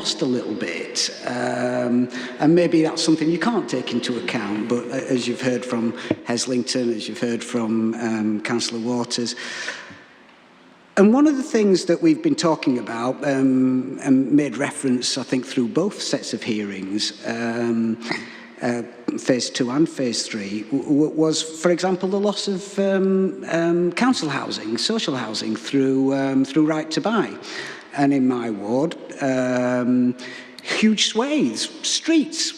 lost a little bit, and maybe that's something you can't take into account, but as you've heard from Heslington, as you've heard from Councillor Waters, and one of the things that we've been talking about, and made reference, I think, through both sets of hearings, phase 2 and phase 3, was, for example, the loss of council housing, social housing, through Right to Buy. And in my ward, huge swathes, streets,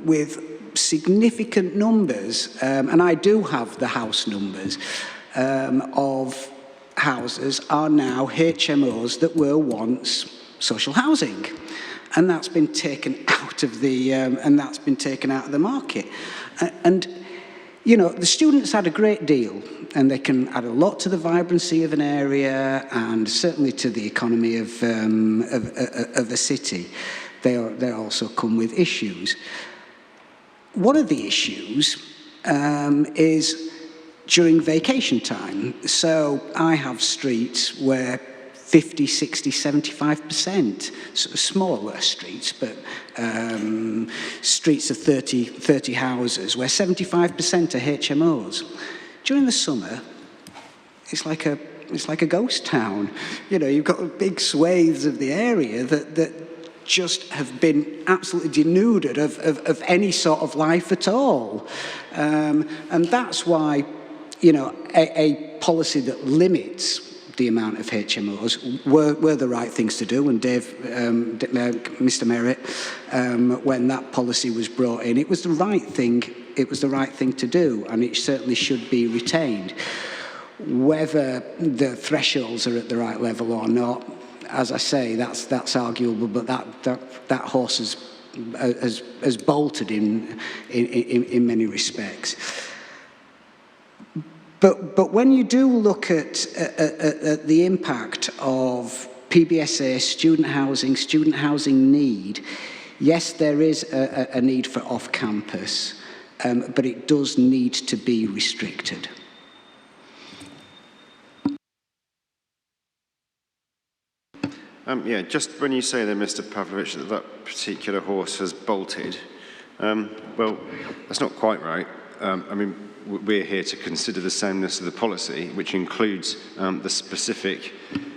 with significant numbers, and I do have the house numbers, of houses are now HMOs that were once social housing. And that's been taken out of the market. And you know, the students add a great deal, and they can add a lot to the vibrancy of an area, and certainly to the economy of a city. They also come with issues. One of the issues is during vacation time. So I have streets where 50, 60, 75%, smaller streets, but streets of 30 houses, where 75% are HMOs. During the summer, it's like a ghost town. You know, you've got big swathes of the area that just have been absolutely denuded of any sort of life at all. And that's why, you know, a policy that limits the amount of HMOs were the right things to do. And Mr. Merritt, when that policy was brought in, it was the right thing. It was the right thing to do, and it certainly should be retained. Whether the thresholds are at the right level or not, as I say, that's arguable. But that horse has bolted in many respects. But when you do look at the impact of PBSA, student housing need, yes, there is a need for off-campus, but it does need to be restricted. Yeah, just when you say there, Mr. Pavlovich, that particular horse has bolted, well, that's not quite right. I mean, we're here to consider the soundness of the policy, which includes the specific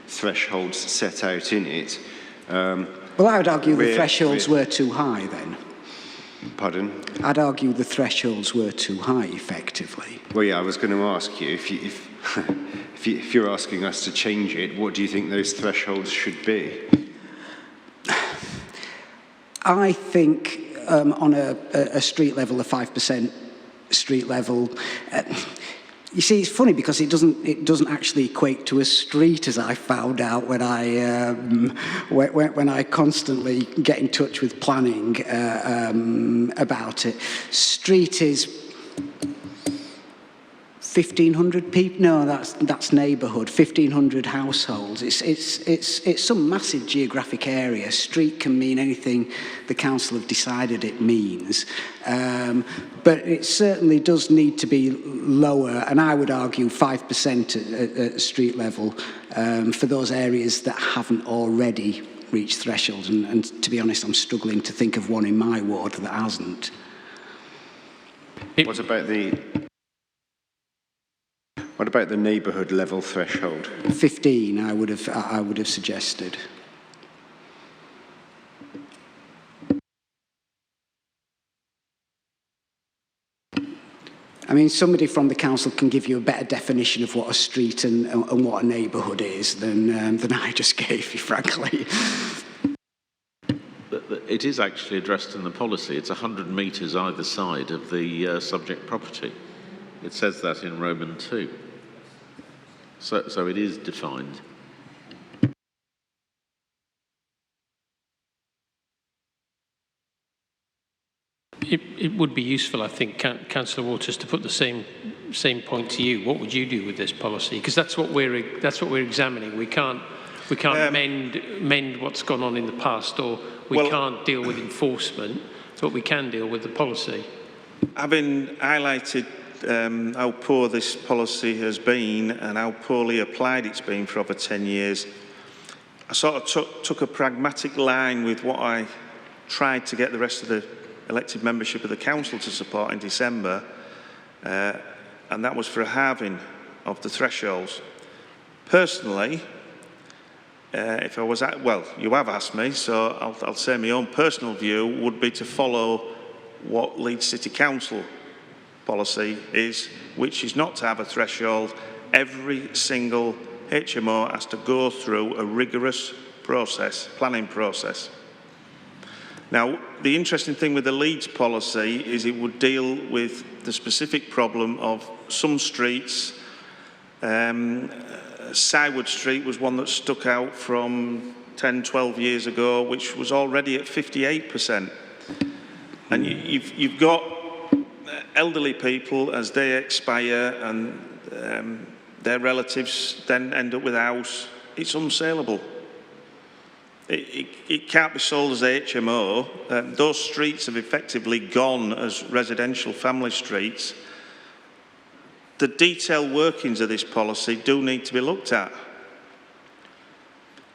thresholds set out in it. Well, I would argue the thresholds were too high then. Pardon? I'd argue the thresholds were too high, effectively. Well, yeah, I was going to ask you, if you're asking us to change it, what do you think those thresholds should be? I think on a street level, a 5% street level. You see, it's funny because it doesn't actually equate to a street, as I found out when I constantly get in touch with planning about it. Street is 1,500 people. No, that's neighbourhood. 1,500 households. It's some massive geographic area. Street can mean anything the council have decided it means, but it certainly does need to be lower. And I would argue 5% at street level for those areas that haven't already reached thresholds. And to be honest, I'm struggling to think of one in my ward that hasn't. What about the neighbourhood level threshold? 15, I would have suggested. I mean, somebody from the council can give you a better definition of what a street and what a neighbourhood is than I just gave you, frankly. It is actually addressed in the policy. It's 100 metres either side of the subject property. It says that in Roman 2. So it is defined. It would be useful, I think, Councillor Waters, to put the same point to you. What would you do with this policy? Because that's what we're examining. We can't mend what's gone on in the past, or we can't deal with enforcement, but we can deal with the policy. Having highlighted how poor this policy has been and how poorly applied it's been for over 10 years, I sort of took a pragmatic line with what I tried to get the rest of the elected membership of the council to support in December, and that was for a halving of the thresholds. Personally, if I was at, well, you have asked me, so I'll say my own personal view would be to follow what Leeds City Council policy is, which is not to have a threshold. Every single HMO has to go through a rigorous process, planning process. Now, the interesting thing with the Leeds policy is it would deal with the specific problem of some streets. Sywood Street was one that stuck out from 10, 12 years ago, which was already at 58%. And you've got elderly people as they expire and their relatives then end up with a house. It's unsaleable. It can't be sold as a HMO. Those streets have effectively gone as residential family streets. The detailed workings of this policy do need to be looked at.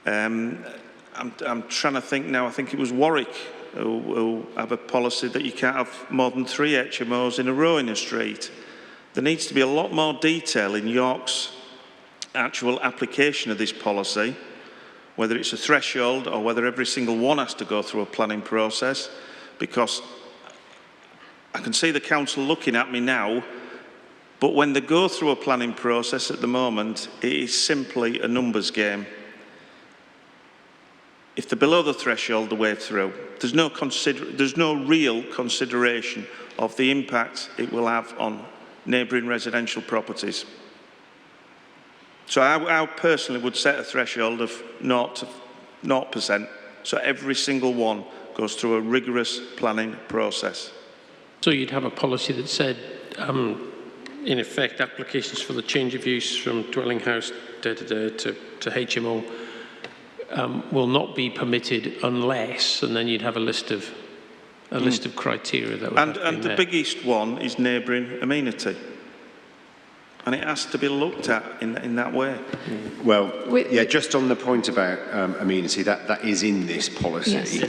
I'm trying to think now, I think it was Warwick who have a policy that you can't have more than 3 HMOs in a row in a street. There needs to be a lot more detail in York's actual application of this policy, whether it's a threshold or whether every single one has to go through a planning process, because I can see the council looking at me now, but when they go through a planning process at the moment, it is simply a numbers game. If they're below the threshold the way through, there's no real consideration of the impact it will have on neighbouring residential properties. So I personally would set a threshold of 0%, so every single one goes through a rigorous planning process. So you'd have a policy that said, in effect, applications for the change of use from dwelling house to HMO will not be permitted unless, and then you'd have a list of criteria that would have to be met. And the biggest one is neighbouring amenity, and it has to be looked at in that way. Well, yeah, just on the point about amenity, that is in this policy. Yes.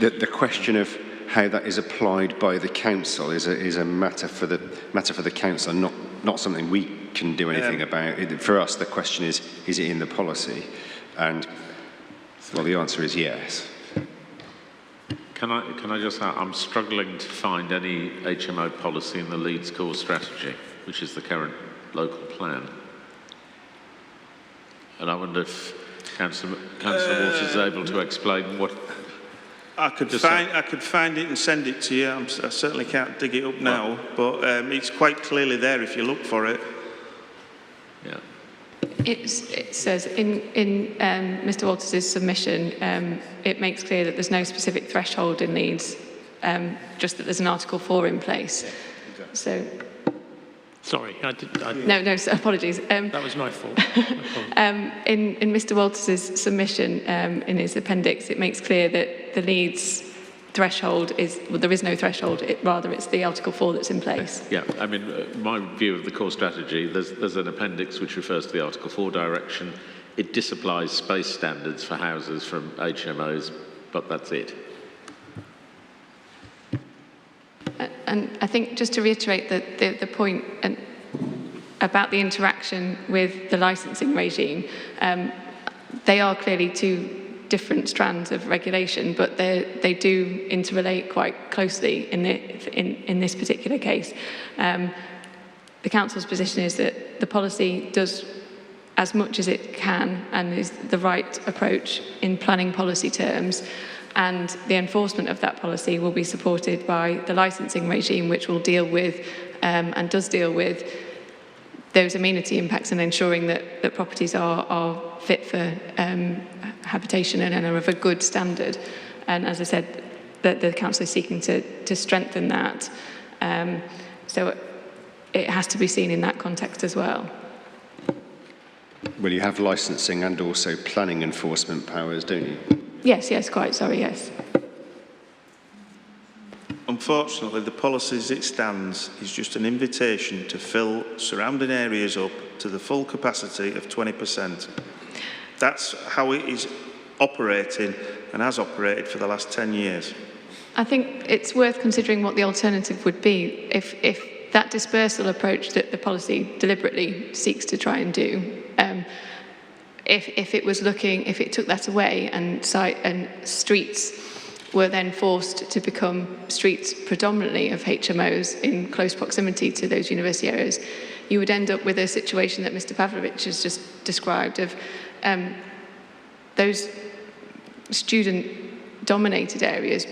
The question of how that is applied by the council is a matter for the council, not something we can do anything about. For us, the question is it in the policy? And well, the answer is yes. Can I just say, I'm struggling to find any HMO policy in the Leeds core strategy, which is the current local plan. And I wonder if Councillor Walters is able to explain what. I could find it and send it to you. I certainly can't dig it up now, but it's quite clearly there if you look for it. Yeah. It says in Mr. Walters' submission, it makes clear that there's no specific threshold in Leeds, just that there's an Article 4 in place. Yeah, exactly. So. Sorry, No, so apologies. That was my fault. In Mr. Walters' submission, in his appendix, it makes clear that the Leeds threshold is, well, there is no threshold, rather it's the Article 4 that's in place. Yeah, I mean, my view of the core strategy, there's an appendix which refers to the Article 4 direction. It disapplies space standards for houses from HMOs, but that's it. And I think just to reiterate the point about the interaction with the licensing regime, they are clearly two different strands of regulation, but they do interrelate quite closely in this particular case. The council's position is that the policy does as much as it can and is the right approach in planning policy terms, and the enforcement of that policy will be supported by the licensing regime, which will deal with and does deal with those amenity impacts and ensuring that properties are fit for habitation and are of a good standard. And as I said, the council is seeking to strengthen that. So it has to be seen in that context as well. Well, you have licensing and also planning enforcement powers, don't you? Yes, quite, sorry, yes. Unfortunately, the policy as it stands is just an invitation to fill surrounding areas up to the full capacity of 20%. That's how it is operating and has operated for the last 10 years. I think it's worth considering what the alternative would be if that dispersal approach that the policy deliberately seeks to try and do, if it took that away and streets were then forced to become streets predominantly of HMOs in close proximity to those university areas, you would end up with a situation that Mr. Pavlovich has just described of those student-dominated areas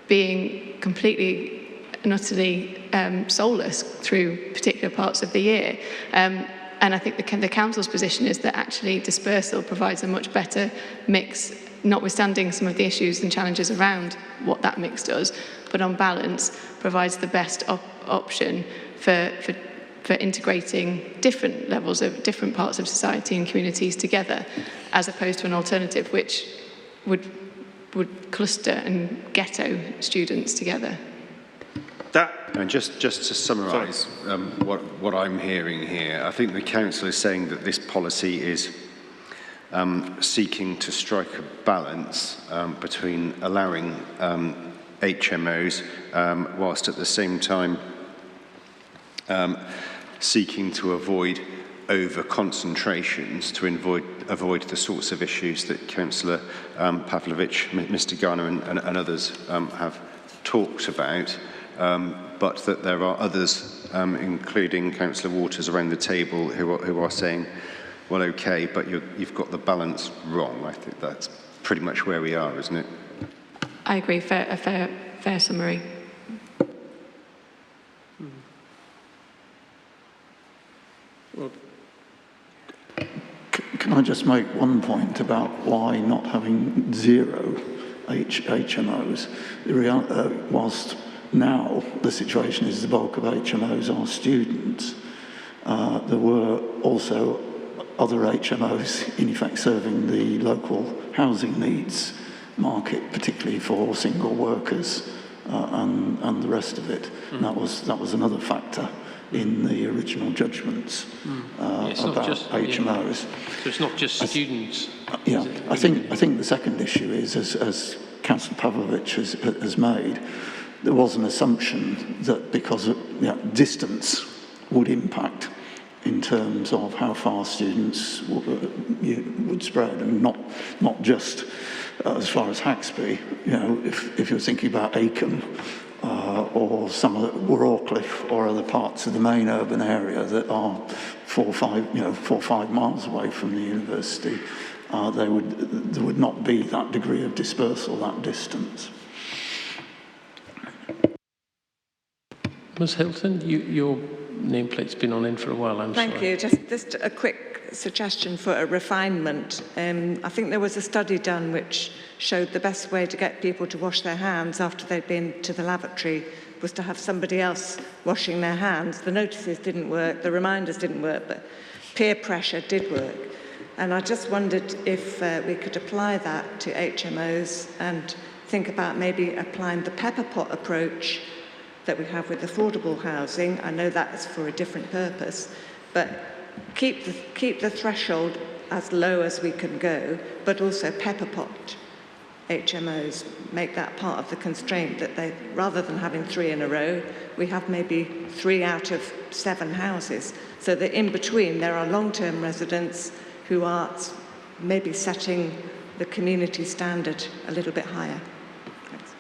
being completely and utterly soulless through particular parts of the year. And I think the council's position is that actually dispersal provides a much better mix, notwithstanding some of the issues and challenges around what that mix does, but on balance provides the best option for integrating different levels of different parts of society and communities together, as opposed to an alternative which would cluster and ghetto students together. And just to summarise what I'm hearing here, I think the council is saying that this policy is seeking to strike a balance between allowing HMOs whilst at the same time seeking to avoid over-concentrations, to avoid the sorts of issues that Councillor Pavlovich, Mr Garner and others have talked about, but that there are others, including Councillor Waters around the table, who are saying, well, okay, but you've got the balance wrong. I think that's pretty much where we are, isn't it? I agree, a fair summary. Can I just make one point about why not having zero HMOs? Whilst now the situation is the bulk of HMOs are students, there were also other HMOs in effect serving the local housing needs market, particularly for single workers and the rest of it. And that was another factor in the original judgments about HMOs. So it's not just students. Yeah, I think the second issue is, as Councillor Pavlovich has made, there was an assumption that because of distance would impact in terms of how far students would spread, and not just as far as Haxby. You know, if you're thinking about Acomb or some of Wharcliffe or other parts of the main urban area that are 4 or 5 miles away from the university, there would not be that degree of dispersal, that distance. Ms Hilton, your nameplate's been on in for a while, I'm sorry. Thank you. Just a quick suggestion for a refinement. I think there was a study done which showed the best way to get people to wash their hands after they'd been to the lavatory was to have somebody else washing their hands. The notices didn't work, the reminders didn't work, but peer pressure did work. And I just wondered if we could apply that to HMOs and think about maybe applying the pepper pot approach that we have with affordable housing. I know that's for a different purpose, but keep the threshold as low as we can go, but also pepper pot HMOs, make that part of the constraint that they, rather than having 3 in a row, we have maybe 3 out of 7 houses, so that in between there are long-term residents who are maybe setting the community standard a little bit higher. Thanks.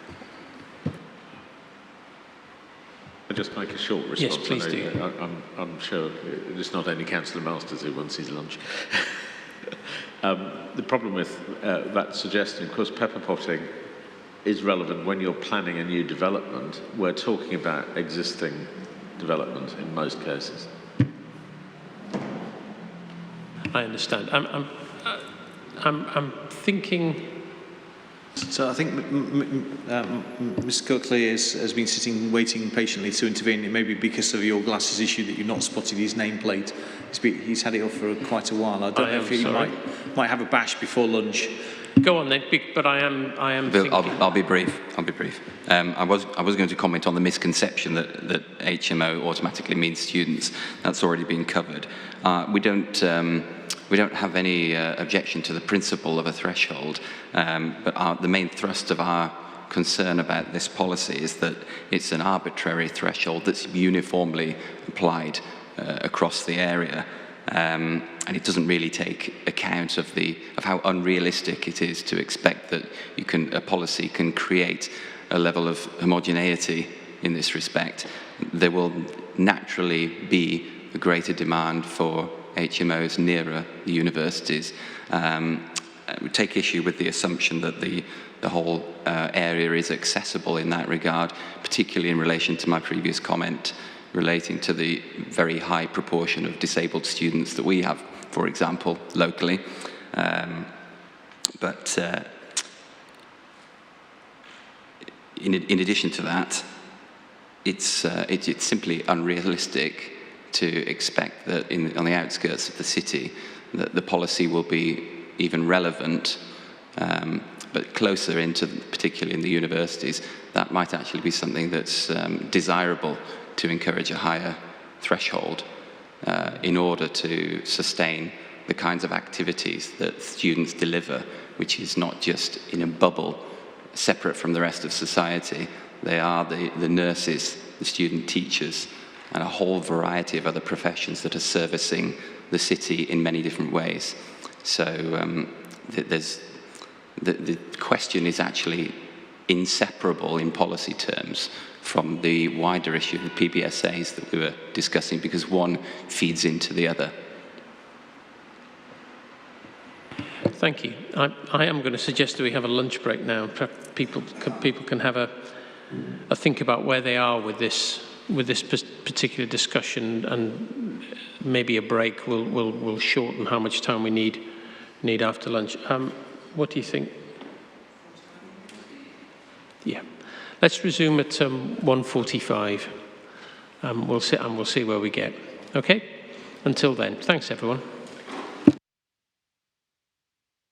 I'll just make a short response. Yes, please do. I'm sure it's not only Councillor Masters who wants his lunch. The problem with that suggestion, of course, pepper potting is relevant when you're planning a new development. We're talking about existing development in most cases. I understand. I'm thinking. So I think Mr Coakley has been sitting waiting patiently to intervene. It may be because of your glasses issue that you've not spotted his nameplate. He's had it up for quite a while. I don't know if he might have a bash before lunch. Go on then, but I am Bill, thinking... I'll be brief. I was going to comment on the misconception that HMO automatically means students. That's already been covered. We don't have any objection to the principle of a threshold, but the main thrust of our concern about this policy is that it's an arbitrary threshold that's uniformly applied across the area. And it doesn't really take account of how unrealistic it is to expect that a policy can create a level of homogeneity in this respect. There will naturally be a greater demand for HMOs nearer the universities. We take issue with the assumption that the whole area is accessible in that regard, particularly in relation to my previous comment relating to the very high proportion of disabled students that we have, for example, locally. But in addition to that, it's simply unrealistic to expect that on the outskirts of the city that the policy will be even relevant, but closer into, particularly in the universities, that might actually be something that's desirable to encourage a higher threshold in order to sustain the kinds of activities that students deliver, which is not just in a bubble separate from the rest of society. They are the nurses, the student teachers, and a whole variety of other professions that are servicing the city in many different ways. So the question is actually inseparable in policy terms from the wider issue of the PBSAs that we were discussing, because one feeds into the other. Thank you. I am going to suggest that we have a lunch break now. People can have a think about where they are with this particular discussion, and maybe a break will shorten how much time we need after lunch. What do you think? Yeah. Let's resume at 1:45. We'll see where we get. Okay? Until then, thanks everyone.